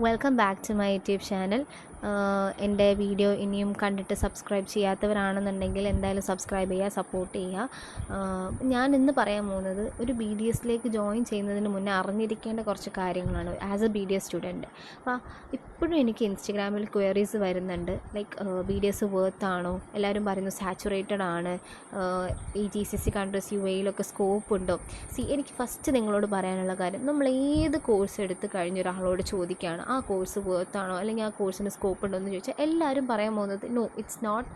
Welcome back to my YouTube channel. എൻ്റെ video ഇനിയും കണ്ടിട്ട് സബ്സ്ക്രൈബ് ചെയ്യാത്തവരാണെന്നുണ്ടെങ്കിൽ എന്തായാലും സബ്സ്ക്രൈബ് ചെയ്യുക, സപ്പോർട്ട് ചെയ്യുക. ഞാൻ ഇന്ന് പറയാൻ പോകുന്നത് ഒരു ബി ഡി എസിലേക്ക് ജോയിൻ ചെയ്യുന്നതിന് മുന്നേ അറിഞ്ഞിരിക്കേണ്ട കുറച്ച് കാര്യങ്ങളാണ് as a B D S student. അപ്പോൾ ഇപ്പോഴും എനിക്ക് ഇൻസ്റ്റഗ്രാമിൽ ക്വയറീസ് വരുന്നുണ്ട്, like B D S worth ആണോ, എല്ലാവരും പറയുന്നു സാച്ചുറേറ്റഡ് ആണ്, ഈ ജി സി സി കൺട്രീസ് യു എയിലൊക്കെ സ്കോപ്പ് ഉണ്ടോ. എനിക്ക് ഫസ്റ്റ് നിങ്ങളോട് പറയാനുള്ള കാര്യം, നമ്മൾ ഏത് കോഴ്സ് എടുത്ത് കഴിഞ്ഞ ഒരാളോട് ചോദിക്കുകയാണ് ആ കോഴ്സ് വേർത്ത് ആണോ അല്ലെങ്കിൽ ആ കോഴ്സിന് സ്കോപ്പ് ഉണ്ടോ എന്ന് ചോദിച്ചാൽ എല്ലാവരും പറയാൻ പോകുന്നത് നോ, ഇറ്റ്സ് നോട്ട്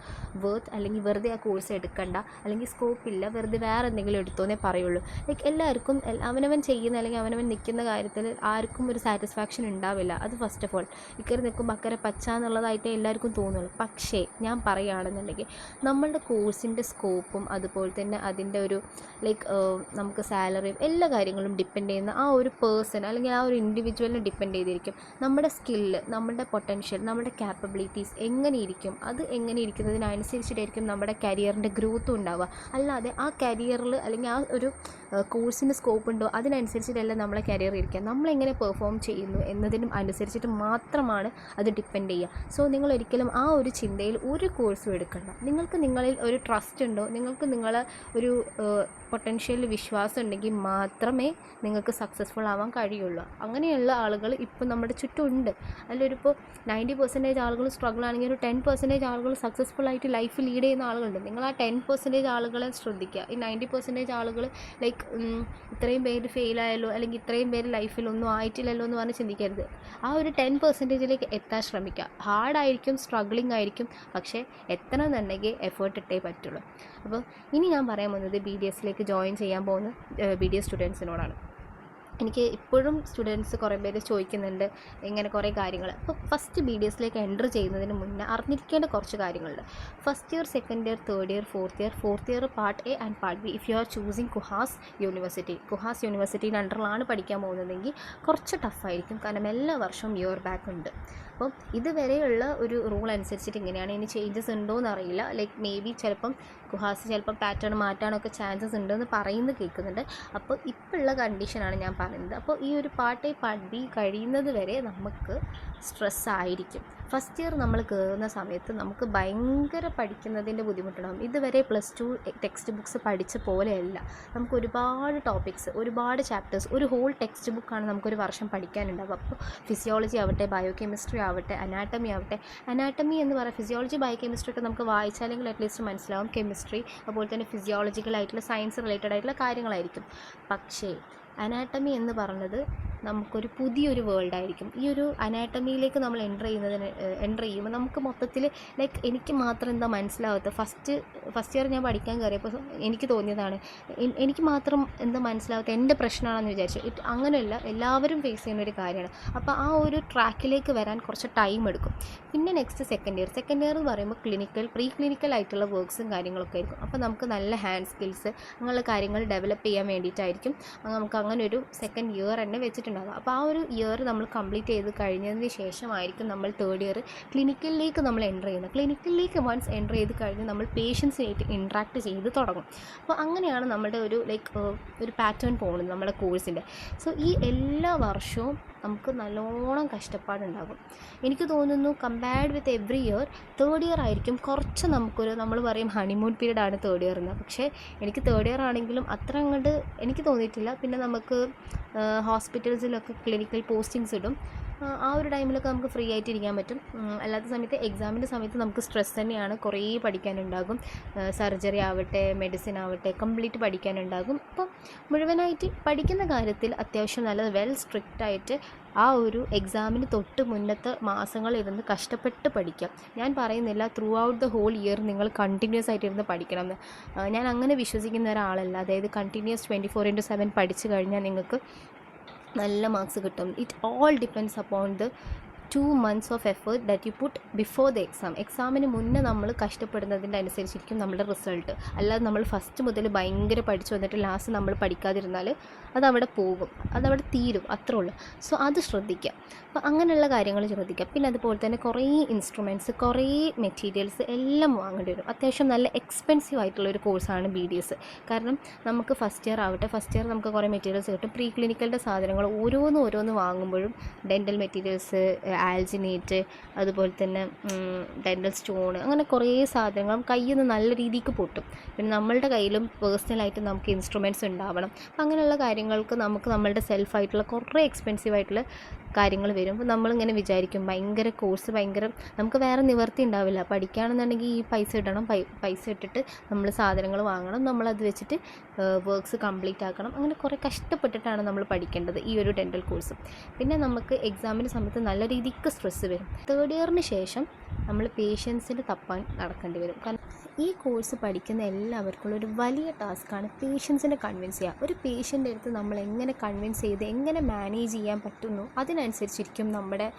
വേർത്ത്, അല്ലെങ്കിൽ വെറുതെ ആ കോഴ്സ് എടുക്കണ്ട, അല്ലെങ്കിൽ സ്കോപ്പ് ഇല്ല, വെറുതെ വേറെ എന്തെങ്കിലും എടുത്തോന്നേ പറയുള്ളൂ. ലൈക്ക് എല്ലാവർക്കും അവനവൻ ചെയ്യുന്ന അല്ലെങ്കിൽ അവനവൻ നിൽക്കുന്ന കാര്യത്തിൽ ആർക്കും ഒരു സാറ്റിസ്ഫാക്ഷൻ ഉണ്ടാവില്ല. അത് ഫസ്റ്റ് ഓഫ് ഓൾ ഇക്കരെ നിൽക്കുമ്പോൾ അക്കരെ പച്ച എന്നുള്ളതായിട്ടേ എല്ലാവർക്കും തോന്നുള്ളൂ. പക്ഷേ ഞാൻ പറയുകയാണെന്നുണ്ടെങ്കിൽ നമ്മളുടെ കോഴ്സിൻ്റെ സ്കോപ്പും അതുപോലെ തന്നെ അതിൻ്റെ ഒരു ലൈക്ക് നമുക്ക് സാലറിയും എല്ലാ കാര്യങ്ങളും ഡിപ്പെൻഡ് ചെയ്യുന്ന ആ ഒരു പേഴ്സൺ അല്ലെങ്കിൽ ആ ഒരു ഇൻഡിവിജ്വലിനെ ഡിപ്പെൻഡ് ചെയ്തിരിക്കും. നമ്മുടെ സ്കില്ല്, നമ്മുടെ പൊട്ടൻഷ്യൽ, നമ്മുടെ ക്യാപ്പബിലിറ്റീസ് എങ്ങനെ ഇരിക്കും, അത് എങ്ങനെ ഇരിക്കുന്നതിനനുസരിച്ചിട്ടായിരിക്കും നമ്മുടെ കരിയറിൻ്റെ ഗ്രോത്തും ഉണ്ടാവുക. അല്ലാതെ ആ കരിയറിൽ അല്ലെങ്കിൽ ആ ഒരു കോഴ്സിന് സ്കോപ്പ് ഉണ്ടോ അതിനനുസരിച്ചിട്ടല്ല നമ്മളെ കരിയർ ഇരിക്കുക. നമ്മളെങ്ങനെ പെർഫോം ചെയ്യുന്നു എന്നതിനും അനുസരിച്ചിട്ട് മാത്രമാണ് അത് ഡിപ്പെൻഡ് ചെയ്യുക. സോ നിങ്ങൾ ഒരിക്കലും ആ ഒരു ചിന്തയിൽ ഒരു കോഴ്സും എടുക്കണ്ട. നിങ്ങൾക്ക് നിങ്ങളിൽ ഒരു ട്രസ്റ്റ് ഉണ്ടോ, നിങ്ങൾക്ക് നിങ്ങളെ ഒരു പൊട്ടൻഷ്യലിൽ വിശ്വാസം ഉണ്ടെങ്കിൽ മാത്രമേ നിങ്ങൾക്ക് സക്സസ്ഫുൾ ആവാൻ കഴിയുള്ളൂ. അങ്ങനെയുള്ള ആളുകൾ ഇപ്പോൾ നമ്മുടെ ചുറ്റുമുണ്ട്. അതിലൊരിപ്പോൾ 90% ആളുകൾ സ്ട്രഗിൾ ആണെങ്കിൽ ഒരു 10% ആളുകൾ സക്സസ്ഫുൾ ആയിട്ട് ലൈഫ് ലീഡ് ചെയ്യുന്ന ആളുകളുണ്ട്. നിങ്ങൾ ആ 10% ആളുകളെ ശ്രദ്ധിക്കുക. ഈ 90% ആളുകൾ ലൈക്ക് ഇത്രയും പേര് ഫെയിലായല്ലോ അല്ലെങ്കിൽ ഇത്രയും പേര് ലൈഫിൽ ഒന്നും ആയിട്ടില്ലല്ലോ എന്ന് പറഞ്ഞ് ചിന്തിക്കരുത്. ആ ഒരു 10%ലേക്ക് എത്താൻ ശ്രമിക്കുക. ഹാർഡായിരിക്കും, സ്ട്രഗ്ലിംഗ് ആയിരിക്കും, പക്ഷേ എത്തണമെന്നുണ്ടെങ്കിൽ എഫേർട്ട് ഇട്ടേ പറ്റുള്ളൂ. അപ്പോൾ ഇനി ഞാൻ പറയാൻ പോകുന്നത് ബി ഡി എസിലേക്ക് ജോയിൻ ചെയ്യാൻ പോകുന്ന ബി ഡി എസ് സ്റ്റുഡൻസിനോടാണ്. എനിക്ക് ഇപ്പോഴും സ്റ്റുഡൻസ് കുറേ പേര് ചോദിക്കുന്നുണ്ട് ഇങ്ങനെ കുറേ കാര്യങ്ങൾ. അപ്പോൾ ഫസ്റ്റ് ബി ഡി എസിലേക്ക് എൻ്റർ ചെയ്യുന്നതിന് മുന്നേ അറിഞ്ഞിരിക്കേണ്ട കുറച്ച് കാര്യങ്ങളുണ്ട്. First year, second year, third year, fourth year part A and part B. If you are choosing KUHAS യൂണിവേഴ്സിറ്റിയുടെ അണ്ടറിലാണ് പഠിക്കാൻ പോകുന്നതെങ്കിൽ കുറച്ച് ടഫായിരിക്കും, കാരണം എല്ലാ വർഷവും ഇയർ ബാക്ക് ഉണ്ട്. അപ്പം ഇതുവരെയുള്ള ഒരു റൂൾ അനുസരിച്ചിട്ട് ഇങ്ങനെയാണ്. ഇനി ചേഞ്ചസ് ഉണ്ടോ എന്നറിയില്ല. ലൈക്ക് മേ ബി ചിലപ്പം കുഹാസ് ചിലപ്പം പാറ്റേൺ മാറ്റാനൊക്കെ ചാൻസസ് ഉണ്ടെന്ന് പറയുന്നത് കേൾക്കുന്നുണ്ട്. അപ്പോൾ ഇപ്പോഴുള്ള കണ്ടീഷനാണ് ഞാൻ പറയുന്നത്. അപ്പോൾ ഈ ഒരു പാർട്ട് എ പാർട്ട് ബി കഴിയുന്നത് വരെ നമുക്ക് സ്ട്രെസ്സായിരിക്കും. ഫസ്റ്റ് ഇയർ നമ്മൾ കയറുന്ന സമയത്ത് നമുക്ക് ഭയങ്കര പഠിക്കുന്നതിൻ്റെ ബുദ്ധിമുട്ടുണ്ടാകും. ഇതുവരെ +2 ടെക്സ്റ്റ് ബുക്സ് പഠിച്ച പോലെയല്ല. നമുക്ക് ഒരുപാട് ടോപ്പിക്സ്, ഒരുപാട് ചാപ്റ്റേഴ്സ്, ഒരു ഹോൾ ടെക്സ്റ്റ് ബുക്കാണ് നമുക്കൊരു വർഷം പഠിക്കാനുണ്ടാകും. അപ്പോൾ ഫിസിയോളജി ആവട്ടെ, ബയോ കെമിസ്ട്രി ആവട്ടെ, അനാട്ടമി ആവട്ടെ. അനാട്ടമി എന്ന് പറയുക ഫിസിയോളജി, ബയോ കെമിസ്ട്രി ഒക്കെ നമുക്ക് വായിച്ചാലെങ്കിൽ അറ്റ്ലീസ്റ്റ് മനസ്സിലാവും. കെമിസ്ട്രി അതുപോലെ തന്നെ ഫിസിയോളജിക്കലായിട്ടുള്ള സയൻസ് റിലേറ്റഡ് ആയിട്ടുള്ള കാര്യങ്ങളായിരിക്കും. പക്ഷേ അനാട്ടമി എന്ന് പറയുന്നത് നമുക്കൊരു പുതിയൊരു വേൾഡായിരിക്കും. ഈ ഒരു അനാട്ടമിയിലേക്ക് നമ്മൾ എൻ്റർ ചെയ്യുമ്പോൾ നമുക്ക് മൊത്തത്തിൽ ലൈക്ക് എനിക്ക് മാത്രം എന്താ മനസ്സിലാവാത്ത, ഫസ്റ്റ് ഇയർ ഞാൻ പഠിക്കാൻ കയറിയപ്പോൾ എനിക്ക് തോന്നിയതാണ്, എനിക്ക് മാത്രം എന്താ മനസ്സിലാവാത്ത, എൻ്റെ പ്രശ്നമാണെന്ന് വിചാരിച്ചു. അങ്ങനെയല്ല, എല്ലാവരും ഫേസ് ചെയ്യുന്ന ഒരു കാര്യമാണ്. അപ്പോൾ ആ ഒരു ട്രാക്കിലേക്ക് വരാൻ കുറച്ച് ടൈം എടുക്കും. പിന്നെ നെക്സ്റ്റ് സെക്കൻഡ് ഇയർ എന്ന് പറയുമ്പോൾ പ്രീ ക്ലിനിക്കൽ ആയിട്ടുള്ള വർക്ക്സും കാര്യങ്ങളൊക്കെ ആയിരിക്കും. അപ്പോൾ നമുക്ക് നല്ല ഹാൻഡ് സ്കിൽസ് അങ്ങനെയുള്ള കാര്യങ്ങൾ ഡെവലപ്പ് ചെയ്യാൻ വേണ്ടിയിട്ടായിരിക്കും നമുക്ക് അങ്ങനെ ഒരു സെക്കൻഡ് ഇയർ തന്നെ വെച്ചിട്ടുണ്ടാകും. അപ്പോൾ ആ ഒരു ഇയർ നമ്മൾ കംപ്ലീറ്റ് ചെയ്ത് കഴിഞ്ഞതിന് ശേഷമായിരിക്കും നമ്മൾ തേർഡ് ഇയർ ക്ലിനിക്കലിലേക്ക് നമ്മൾ എൻ്റർ ചെയ്യുന്നത്. ക്ലിനിക്കലിലേക്ക് വൺസ് എൻ്റർ ചെയ്ത് കഴിഞ്ഞ് നമ്മൾ പേഷ്യൻസിനായിട്ട് ഇൻട്രാക്ട് ചെയ്ത് തുടങ്ങും. അപ്പോൾ അങ്ങനെയാണ് നമ്മുടെ ഒരു ഒരു പാറ്റേൺ പോകുന്നത് നമ്മുടെ കോഴ്സിൻ്റെ. സോ ഈ എല്ലാ വർഷവും നമുക്ക് നല്ലോണം കഷ്ടപ്പാടുണ്ടാകും. എനിക്ക് തോന്നുന്നു compared with every year third year ആയിരിക്കും കുറച്ച് നമ്മൾ പറയും ഹണിമൂൺ പീരീഡ് ആണ് തേർഡ് ഇയർ എന്ന്. പക്ഷേ എനിക്ക് തേർഡ് ഇയർ ആണെങ്കിലും അത്ര അങ്ങോട്ട് എനിക്ക് തോന്നിയിട്ടില്ല. പിന്നെ നമുക്ക് ഹോസ്പിറ്റൽസിലൊക്കെ ക്ലിനിക്കൽ പോസ്റ്റിങ്സ് ഇടും. ആ ഒരു ടൈമിലൊക്കെ നമുക്ക് ഫ്രീ ആയിട്ട് ഇരിക്കാൻ പറ്റും. അല്ലാത്ത സമയത്ത് എക്സാമിൻ്റെ സമയത്ത് നമുക്ക് സ്ട്രെസ് തന്നെയാണ്, കുറേ പഠിക്കാനുണ്ടാകും. സർജറി ആവട്ടെ, മെഡിസിൻ ആവട്ടെ, കംപ്ലീറ്റ് പഠിക്കാനുണ്ടാകും. അപ്പം മുഴുവനായിട്ട് പഠിക്കുന്ന കാര്യത്തിൽ അത്യാവശ്യം നല്ല വെൽ സ്ട്രിക്റ്റായിട്ട് ആ ഒരു എക്സാമിന് തൊട്ട് മുന്നത്തെ മാസങ്ങളിരുന്ന് കഷ്ടപ്പെട്ട് പഠിക്കാം. ഞാൻ പറയുന്നില്ല throughout the whole year നിങ്ങൾ കണ്ടിന്യൂസ് ആയിട്ട് ഇരുന്ന് പഠിക്കണം എന്ന്. ഞാൻ അങ്ങനെ വിശ്വസിക്കുന്ന ഒരാളല്ല. അതായത് കണ്ടിന്യൂസ് 24/7 പഠിച്ചു കഴിഞ്ഞാൽ നിങ്ങൾക്ക് നല്ല മാർക്സ് കിട്ടും. It all depends upon the 2 months of effort that you put before the exam. എക്സാമിന് മുന്നേ നമ്മൾ കഷ്ടപ്പെടുന്നതിൻ്റെ അനുസരിച്ചിരിക്കും നമ്മുടെ റിസൾട്ട്. അല്ലാതെ നമ്മൾ ഫസ്റ്റ് മുതൽ ഭയങ്കര പഠിച്ചു വന്നിട്ട് ലാസ്റ്റ് നമ്മൾ പഠിക്കാതിരുന്നാൽ അതവിടെ പോകും, അതവിടെ തീരും, അത്രേ ഉള്ളൂ. സോ അത് ശ്രദ്ധിക്കുക. അപ്പോൾ അങ്ങനെയുള്ള കാര്യങ്ങൾ ശ്രദ്ധിക്കുക. പിന്നെ അതുപോലെ തന്നെ കുറേ ഇൻസ്ട്രുമെൻറ്റ്സ്, കുറേ മെറ്റീരിയൽസ് എല്ലാം വാങ്ങേണ്ടി വരും. അത്യാവശ്യം നല്ല എക്സ്പെൻസീവ് ആയിട്ടുള്ളൊരു കോഴ്സാണ് BDS. കാരണം നമുക്ക് ഫസ്റ്റ് ഇയർ ആവട്ടെ, ഫസ്റ്റ് ഇയർ നമുക്ക് കുറേ മെറ്റീരിയൽസ് കിട്ടും. പ്രീ ക്ലിനിക്കലിൻ്റെ സാധനങ്ങൾ ഓരോന്ന് വാങ്ങുമ്പോഴും ഡെൻ്റൽ മെറ്റീരിയൽസ്, ആൽജിനേറ്റ്, അതുപോലെ തന്നെ ഡെൻ്റൽ സ്റ്റോൺ, അങ്ങനെ കുറേ സാധനങ്ങൾ കയ്യിൽ നിന്ന് നല്ല രീതിക്ക് പൊട്ടും. പിന്നെ നമ്മളുടെ കയ്യിലും പേഴ്സണലായിട്ട് നമുക്ക് ഇൻസ്ട്രുമെൻറ്റ്സ് ഉണ്ടാവണം. അങ്ങനെയുള്ള കാര്യങ്ങൾക്ക് നമുക്ക് നമ്മളുടെ സെൽഫായിട്ടുള്ള കുറേ എക്സ്പെൻസീവ് ആയിട്ടുള്ള കാര്യങ്ങൾ വരും. അപ്പോൾ നമ്മളിങ്ങനെ വിചാരിക്കും ഭയങ്കര കോഴ്സ്, നമുക്ക് വേറെ നിവർത്തി ഉണ്ടാവില്ല. പഠിക്കുകയാണെന്നുണ്ടെങ്കിൽ ഈ പൈസ ഇടണം, പൈസ ഇട്ടിട്ട് നമ്മൾ സാധനങ്ങൾ വാങ്ങണം, നമ്മളത് വെച്ചിട്ട് വർക്ക്സ് കംപ്ലീറ്റ് ആക്കണം. അങ്ങനെ കുറേ കഷ്ടപ്പെട്ടിട്ടാണ് നമ്മൾ പഠിക്കേണ്ടത് ഈ ഒരു ഡെൻ്റൽ കോഴ്സ്. പിന്നെ നമുക്ക് എക്സാമിൻ്റെ സമയത്ത് നല്ല രീതിക്ക് സ്ട്രെസ്സ് വരും. തേർഡ് ഇയറിന് ശേഷം നമ്മൾ പേഷ്യൻസിന് തപ്പാൻ നടക്കേണ്ടി വരും. കാരണം ഈ കോഴ്സ് പഠിക്കുന്ന എല്ലാവർക്കും ഒരു വലിയ ടാസ്ക്കാണ് പേഷ്യൻസിനെ കൺവിൻസ് ചെയ്യുക. ഒരു പേഷ്യൻ്റെ അടുത്ത് നമ്മൾ എങ്ങനെ കൺവിൻസ് ചെയ്ത് എങ്ങനെ മാനേജ് ചെയ്യാൻ പറ്റുന്നു അതിനനുസരിച്ചിരിക്കും നമ്മുടെ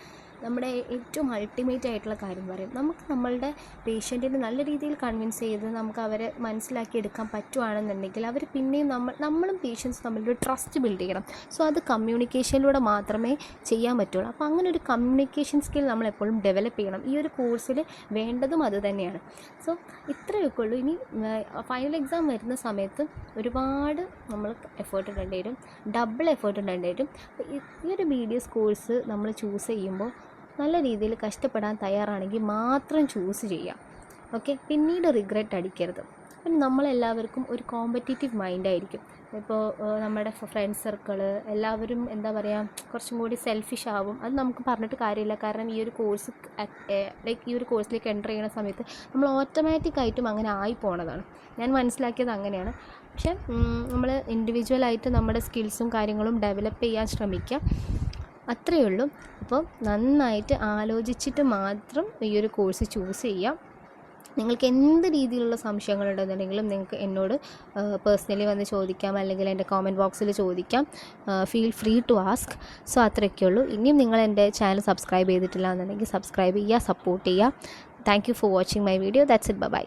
ഏറ്റവും അൾട്ടിമേറ്റ് ആയിട്ടുള്ള കാര്യം പറയും. നമുക്ക് നമ്മളുടെ പേഷ്യൻറ്റിനെ നല്ല രീതിയിൽ കൺവിൻസ് ചെയ്ത് നമുക്ക് അവരെ മനസ്സിലാക്കി എടുക്കാൻ പറ്റുവാണെന്നുണ്ടെങ്കിൽ അവർ പിന്നെയും നമ്മളും പേഷ്യൻസ് തമ്മിലൊരു ട്രസ്റ്റ് ബിൽഡ് ചെയ്യണം. സോ അത് കമ്മ്യൂണിക്കേഷനിലൂടെ മാത്രമേ ചെയ്യാൻ പറ്റുള്ളൂ. അപ്പോൾ അങ്ങനെ ഒരു കമ്മ്യൂണിക്കേഷൻ സ്കിൽ നമ്മളെപ്പോഴും ഡെവലപ്പ് ചെയ്യണം. ഈ ഒരു കോഴ്സിൽ വേണ്ടതും അത് തന്നെയാണ്. സോ ഇത്രയൊക്കെ ഉള്ളൂ. ഇനി ഫൈനൽ എക്സാം വരുന്ന സമയത്ത് ഒരുപാട് നമ്മൾ എഫേർട്ട് ഇടേണ്ടി വരും, ഡബിൾ എഫേർട്ട് ഇടേണ്ടി വരും. ഈ ഒരു BDS കോഴ്സ് നമ്മൾ ചൂസ് ചെയ്യുമ്പോൾ നല്ല രീതിയിൽ കഷ്ടപ്പെടാൻ തയ്യാറാണെങ്കിൽ മാത്രം ചൂസ് ചെയ്യാം. ഓക്കെ, പിന്നീട് റിഗ്രറ്റ് അടിക്കരുത്. പിന്നെ നമ്മളെല്ലാവർക്കും ഒരു കോമ്പറ്റീറ്റീവ് മൈൻഡായിരിക്കും. ഇപ്പോൾ നമ്മുടെ ഫ്രണ്ട് സർക്കിൾ എല്ലാവരും എന്താ പറയുക, കുറച്ചും കൂടി സെൽഫിഷ് ആവും. അത് നമുക്ക് പറഞ്ഞിട്ട് കാര്യമില്ല. കാരണം ഈ ഒരു കോഴ്സ് ഈ ഒരു കോഴ്സിലേക്ക് എൻ്റർ ചെയ്യുന്ന സമയത്ത് നമ്മൾ ഓട്ടോമാറ്റിക്കായിട്ടും അങ്ങനെ ആയി പോണതാണ്. ഞാൻ മനസ്സിലാക്കിയത് അങ്ങനെയാണ്. പക്ഷേ നമ്മൾ ഇൻഡിവിജ്വലായിട്ട് നമ്മുടെ സ്കിൽസും കാര്യങ്ങളും ഡെവലപ്പ് ചെയ്യാൻ ശ്രമിക്കുക, അത്രയേ ഉള്ളൂ. അപ്പോൾ നന്നായിട്ട് ആലോചിച്ചിട്ട് മാത്രം ഈ ഒരു കോഴ്സ് ചൂസ് ചെയ്യാം. നിങ്ങൾക്ക് എന്ത് രീതിയിലുള്ള സംശയങ്ങളുണ്ടെന്നുണ്ടെങ്കിലും നിങ്ങൾക്ക് എന്നോട് പേഴ്സണലി വന്ന് ചോദിക്കാം, അല്ലെങ്കിൽ എൻ്റെ കോമെൻറ്റ് ബോക്സിൽ ചോദിക്കാം. Feel free to ask. So അത്രയൊക്കെ ഉള്ളൂ. ഇനിയും നിങ്ങൾ എൻ്റെ ചാനൽ സബ്സ്ക്രൈബ് ചെയ്തിട്ടില്ല എന്നുണ്ടെങ്കിൽ സബ്സ്ക്രൈബ് ചെയ്യുക, സപ്പോർട്ട് ചെയ്യുക. Thank you for watching my video. That's it. By.